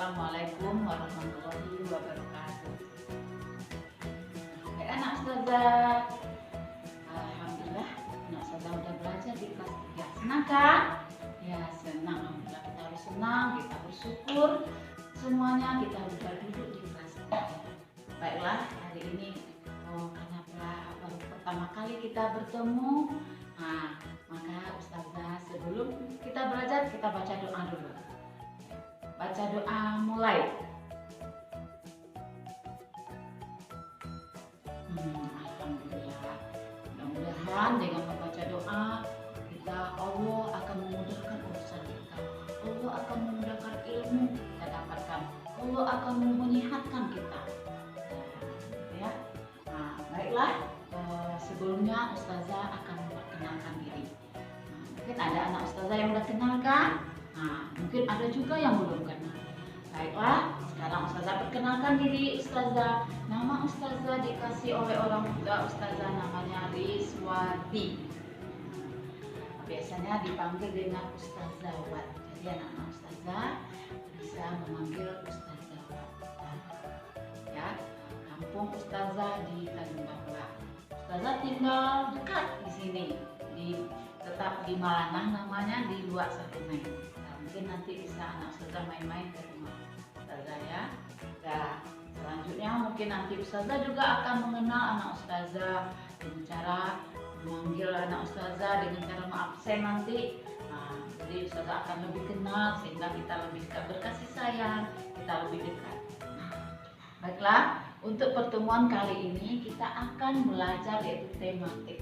Assalamualaikum warahmatullahi wabarakatuh. Baik anak ustazah, alhamdulillah anak ustazah udah belajar di kelas 3. Senang kan? Ya senang, alhamdulillah kita harus senang, kita bersyukur semuanya kita udah duduk di kelas 3. Baiklah, hari ini karena baru pertama kali kita bertemu, maka ustazah sebelum kita belajar kita baca doa dulu. Baca doa mulai. Alhamdulillah. Mudah-mudahan dengan membaca doa Allah akan memudahkan urusan kita. Allah akan memudahkan ilmu kita dapatkan. Allah akan menyehatkan kita. Ya. Baiklah. Sebelumnya ustazah akan memperkenalkan diri. Mungkin ada anak ustazah yang udah kenal kan? Mungkin ada juga yang belum kenal. Baiklah, sekarang ustazah perkenalkan diri ustazah. Nama ustazah dikasih oleh orang tua ustazah namanya Rizwati. Biasanya dipanggil dengan Ustazah Wat. Jadi anak-anak ustazah bisa memanggil Ustazah Wat. Ya, kampung ustazah di Tanjung Baura. Ustazah tinggal dekat di sini, tetap di Malanah namanya, di Luak Satunai. Mungkin nanti bisa anak ustazah main-main ke rumah ustazah ya. Nah, selanjutnya mungkin nanti ustazah juga akan mengenal anak ustazah dengan cara memanggil anak ustazah dengan cara mengabsen nanti. Jadi ustazah akan lebih kenal sehingga kita lebih dekat, berkasih sayang, kita lebih dekat. Baiklah, untuk pertemuan kali ini kita akan belajar yaitu tematik.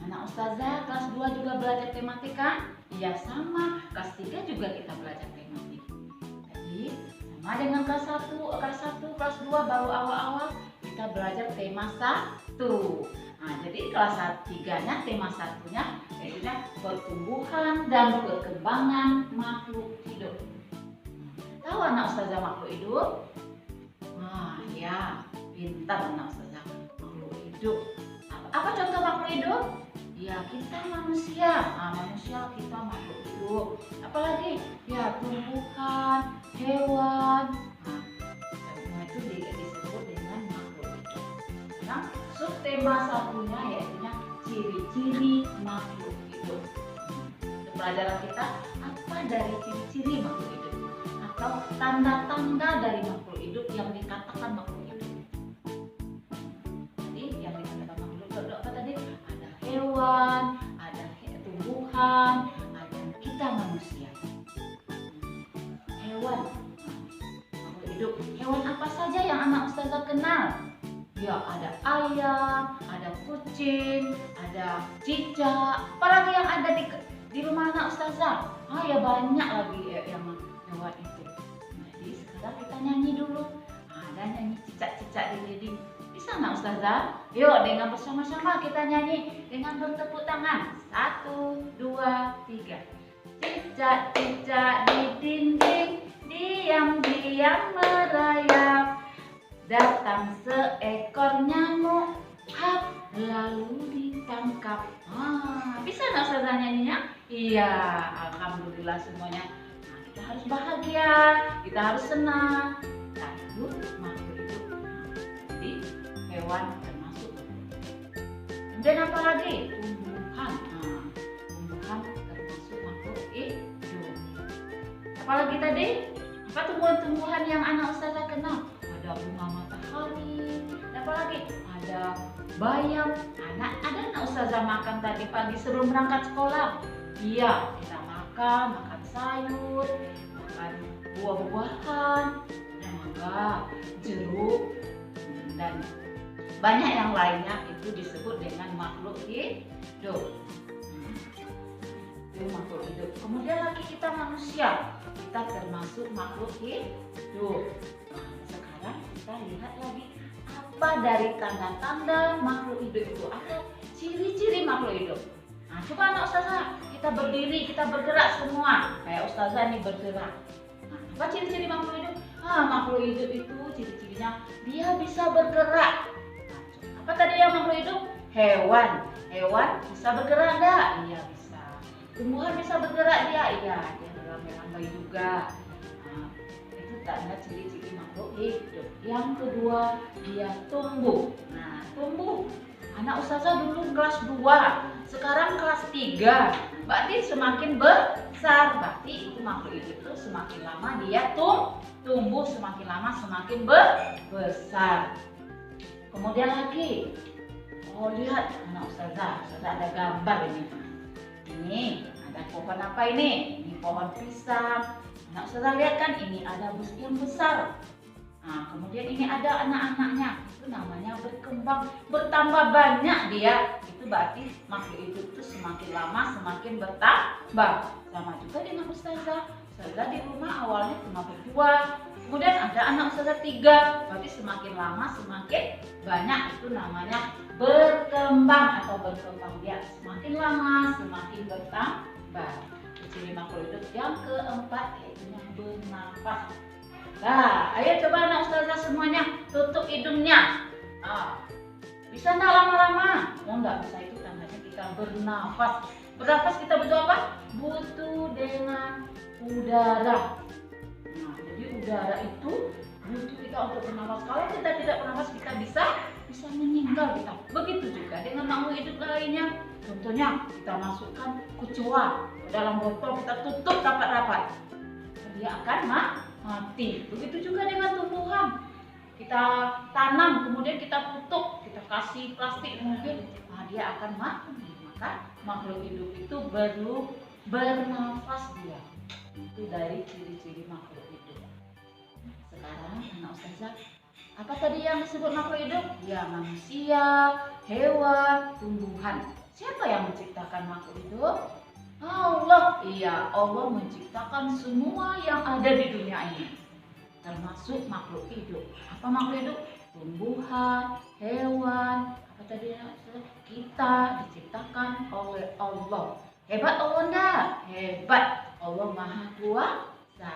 Anak ustazah kelas 2 juga belajar tematik kan? Iya sama, kelas 3 juga kita belajar tematik. Jadi sama dengan kelas 1, kelas 2 baru awal-awal kita belajar tema 1. Jadi kelas 3-nya tema 1-nya yaitu pertumbuhan dan perkembangan makhluk hidup. Tahu anak ustazah makhluk hidup? Ya, pintar anak ustazah makhluk hidup. Apa contoh makhluk hidup? Ya kita manusia, manusia kita makhluk hidup. Apalagi ya tumbuhan, hewan, semua itu disebut dengan makhluk hidup. Nah, subtema satunya yaitu ciri-ciri makhluk hidup. Pelajaran kita apa dari ciri-ciri makhluk hidup atau tanda-tanda dari makhluk hidup yang dikatakan makhluk hidup. Jadi yang dikatakan makhluk hidup apa tadi? Hewan, ada tumbuhan, ada kita manusia. Hewan, makhluk hidup. Hewan apa saja yang anak ustazah kenal? Ya ada ayam, ada kucing, ada cicak. Apalagi yang ada di rumah anak ustazah? Ya banyak lagi yang hewan itu. Jadi sekarang kita nyanyi dulu. Ada nyanyi cicak-cicak di dinding. Bisa anak ustazah? Yuk dengan bersama-sama kita nyanyi dengan bertepuk tangan. 1, 2, 3. Cicak-cicak di dinding diam-diam merayap. Datang seekor nyamuk, lalu ditangkap. Bisa anak ustazah nyanyinya? Iya, alhamdulillah semuanya. Kita harus bahagia, kita harus senang. Itu makhluk hidup. Jadi hewan termasuk. Kemudian apa lagi? Tumbuhan. Tumbuhan termasuk makhluk hidup. Apalagi tadi? Apa tumbuhan-tumbuhan yang anak ustazah kenal? Ada bunga matahari. Apalagi? Ada bayam. Ada anak ustazah makan tadi pagi sebelum berangkat sekolah. Iya, kita makan sayur, makan buah-buahan, mangga, jeruk, dan banyak yang lainnya itu disebut dengan makhluk hidup. Itu makhluk hidup. Kemudian lagi kita manusia, kita termasuk makhluk hidup. Sekarang kita lihat lagi apa dari tanda-tanda makhluk hidup itu, ada ciri-ciri makhluk hidup. Coba anak ustazah, kita berdiri, kita bergerak semua. Kayak ustazah ini bergerak. Apa ciri-ciri makhluk hidup? Makhluk hidup itu ciri-cirinya dia bisa bergerak. Apa tadi yang makhluk hidup? Hewan. Hewan bisa bergerak enggak? Iya bisa. Tumbuhan bisa bergerak dia? Iya, dia merambai-rambai juga. Itu tanda ciri-ciri makhluk hidup. Yang kedua, dia tumbuh. Nah, tumbuh. Anak ustazah dulu kelas 2, sekarang kelas 3. Berarti semakin besar. Berarti itu makhluk hidup itu semakin lama dia tumbuh, semakin lama semakin besar. Kemudian lagi, lihat anak ustazah ada gambar ini. Ini ada pohon apa ini? Ini pohon pisang. Anak ustazah lihat kan, ini ada bus yang besar. Nah, kemudian ini ada anak-anaknya, itu namanya berkembang, bertambah banyak dia. Itu berarti makhluk hidup itu semakin lama semakin bertambah. Sama juga dengan ustazah. Ustazah di rumah awalnya cuma berdua, kemudian ada anak ustazah 3, berarti semakin lama semakin banyak. Itu namanya berkembang atau berkembang biak. Semakin lama semakin bertambah. Ciri makhluk hidup yang keempat yaitu yang bernafas. Nah, ayo coba anak ustazah semuanya tutup hidungnya. Bisa nggak lama-lama? Oh, nggak bisa, itu tandanya kita bernafas. Bernafas kita butuh apa? Butuh dengan udara. Nah, jadi udara itu butuh kita untuk bernafas. Kalau kita tidak bernafas, kita bisa meninggal kita. Begitu juga dengan makhluk hidup lainnya. Contohnya kita masukkan kecoa ke dalam botol, kita tutup rapat-rapat, dia akan mati. Begitu juga dengan tumbuhan. Kita tanam, kemudian kita tutup, kita kasih plastik mungkin, dia akan mati. Maka makhluk hidup itu perlu bernafas dia. Itu dari ciri-ciri makhluk hidup. Sekarang anak ustazah, apa tadi yang disebut makhluk hidup? Ya, manusia, hewan, tumbuhan. Siapa yang menciptakan makhluk hidup? Allah. Iya, Allah menciptakan semua yang ada di dunia ini, termasuk makhluk hidup. Apa makhluk hidup? Tumbuhan, hewan, apa tadi? Kita diciptakan oleh Allah. Hebat Allah enggak? Hebat. Allah Maha Kuasa.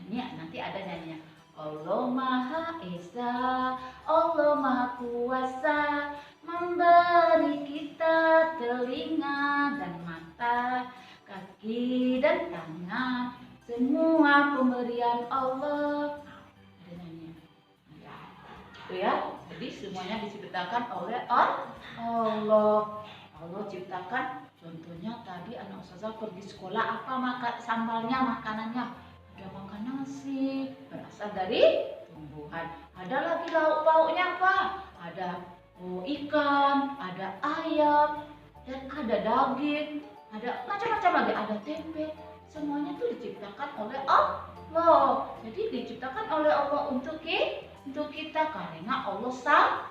Nanti ada nyanyinya. Allah Maha Esa, Allah Maha Kuasa, memberi kita telinga dan mata, kaki dan tangan, semua pemberian Allah. Ada nyanyian. Ya, itu ya. Jadi semuanya diciptakan oleh Allah. Allah ciptakan. Contohnya tadi anak ustazah pergi sekolah, apa makan sambalnya, makanannya? Ada makan nasi, berasal dari tumbuhan. Ada lagi lauk pauknya apa? Ada ikan, ada ayam, dan ada daging, ada macam-macam lagi, ada tempe. Semuanya itu diciptakan oleh Allah. Jadi diciptakan oleh Allah untuk kita, karena Allah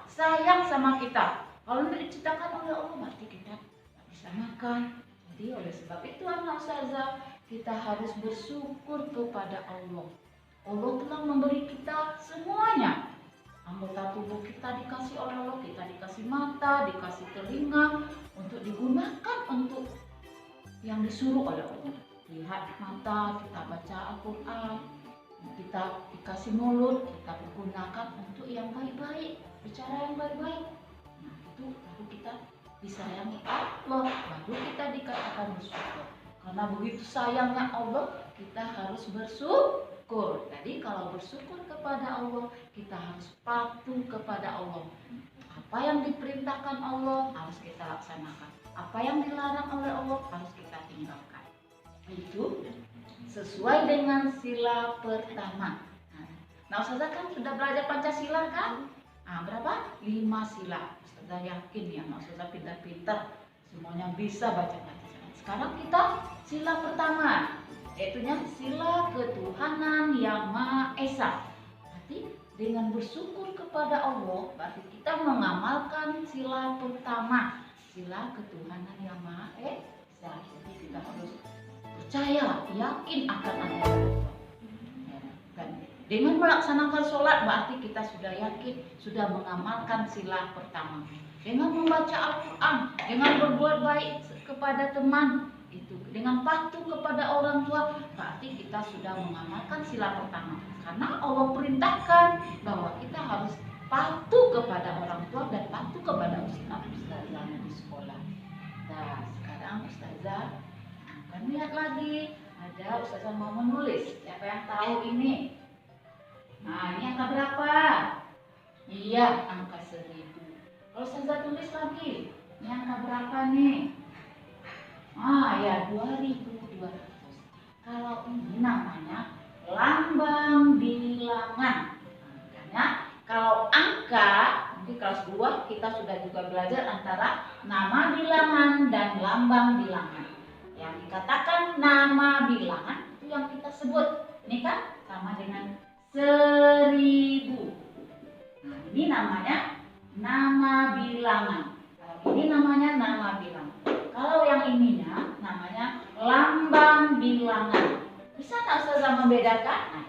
sayang sama kita. Kalau tidak diciptakan oleh Allah, berarti kita tidak bisa makan. Jadi oleh sebab itu anak ustazah, kita harus bersyukur kepada Allah. Allah telah memberi kita semuanya. Anggota tubuh kita dikasih oleh Allah, kita dikasih mata, dikasih telinga, untuk digunakan untuk yang disuruh oleh Allah. Lihat mata, kita baca Al-Quran, kita dikasih mulut, kita gunakan untuk yang baik-baik, bicara yang baik-baik. Nah, itu baru kita disayangi Allah, baru kita dikatakan bersyukur. Karena begitu sayangnya Allah, kita harus bersyukur. Jadi kalau bersyukur kepada Allah, kita harus patuh kepada Allah. Apa yang diperintahkan Allah harus kita laksanakan. Apa yang dilarang oleh Allah harus kita tinggalkan. Itu sesuai dengan sila pertama. Nah, ustazah kan sudah belajar Pancasila kan? Berapa? 5 sila. Ustazah yakin ya, ustazah pintar-pintar, semuanya bisa baca Pancasila. Sekarang kita sila pertama, yaitu sila ketuhanan yang Maha Esa. Berarti dengan bersyukur kepada Allah, berarti kita mengamalkan sila pertama, sila ketuhanan yang Maha Esa. Jadi kita harus percaya, yakin akan adanya Allah. Dan dengan melaksanakan sholat, berarti kita sudah yakin, sudah mengamalkan sila pertama. Dengan membaca Al-Quran, dengan berbuat baik kepada teman, itu dengan patuh kepada orang tua, berarti kita sudah mengamalkan sila pertama. Karena Allah perintahkan bahwa kita harus patuh kepada orang tua dan patuh kepada ustazah di sekolah. Nah, sekarang ustazah akan lihat lagi, ada ustazah mau menulis. Siapa yang tahu ini? Nah, ini angka berapa? Iya, angka 1000. Kalau saya tulis lagi, ini angka berapa nih? Ya 2200. Kalau ini namanya lambang bilangan. Makanya kalau angka, nanti kelas 2 kita sudah juga belajar antara nama bilangan dan lambang bilangan. Yang dikatakan nama bilangan itu yang kita sebut. Ini kan sama dengan 1000. Nah, ini namanya nama bilangan. Kalau ini namanya nama bilangan. Kalau yang ininya namanya lambang bilangan. Bisa tak Ustazah membedakan? Nah,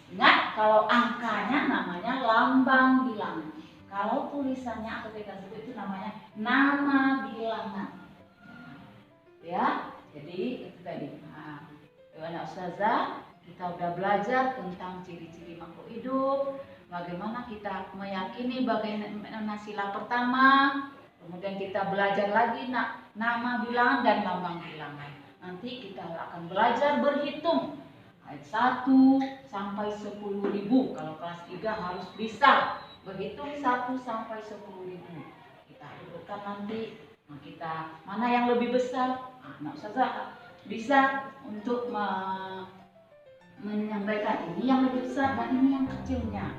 ingat kalau angkanya namanya lambang bilangan. Kalau tulisannya atau kita sebut itu namanya nama bilangan. Ya, jadi itu tadi. Nah, anak Ustazah, kita udah belajar tentang ciri-ciri makhluk hidup. Bagaimana kita meyakini bagaimana sila pertama, kemudian kita belajar lagi nama bilangan dan lambang bilangan. Nanti kita akan belajar berhitung ayat 1 sampai 10.000. Kalau kelas 3 harus bisa berhitung 1 sampai 10.000. Kita dudukkan nanti, kita mana yang lebih besar. Nah, Ustazah bisa untuk menyampaikan ini yang lebih besar dan ini yang kecilnya.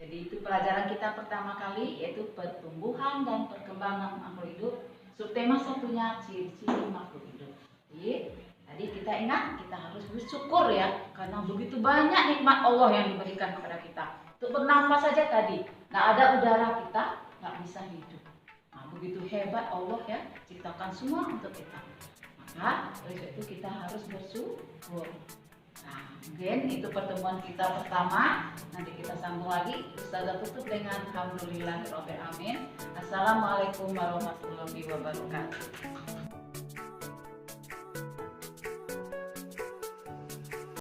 Jadi itu pelajaran kita pertama kali, yaitu pertumbuhan dan perkembangan makhluk hidup. Subtema satunya ciri-ciri makhluk hidup. Jadi tadi kita ingat, kita harus bersyukur ya, karena begitu banyak nikmat Allah yang diberikan kepada kita. Untuk bernafas saja tadi, nggak ada udara kita nggak bisa hidup. Nah, begitu hebat Allah ya, ciptakan semua untuk kita. Maka oleh itu kita harus bersyukur. Nah, mungkin itu pertemuan kita pertama. Nanti kita sambung lagi. Ustazah tutup dengan alhamdulillahirabbil alamin. Assalamualaikum warahmatullahi wabarakatuh.